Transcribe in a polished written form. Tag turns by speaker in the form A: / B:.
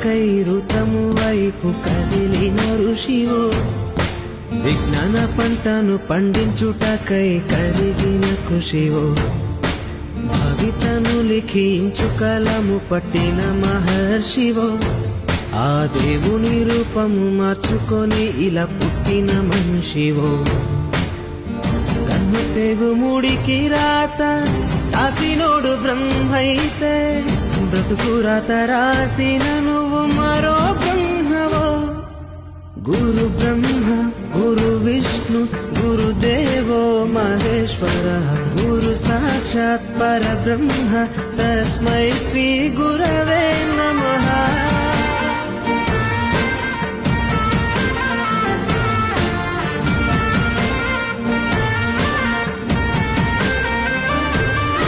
A: విద్యకై ఋతము వైపు కదిలిన ఋషివో, విజ్ఞాన పంటను పండించుటకై కరిగిన కృషివో, భవితను లిఖించు కలము పట్టిన మహర్షివో, ఆ దేవుని రూపము మార్చుకొని ఇలా పుట్టిన మనిషివో. కన్ను పెగు ముడికి రాత రాసినోడు బ్రహ్మైతే, బ్రతుకు రాత రాసిన నువ్వు మరో బ్రహ్మవో. గురు బ్రహ్మ గురు విష్ణు గురుదేవో మహేశ్వర, గురు సాక్షాత్ పరబ్రహ్మ తస్మై శ్రీ గురవే నమః.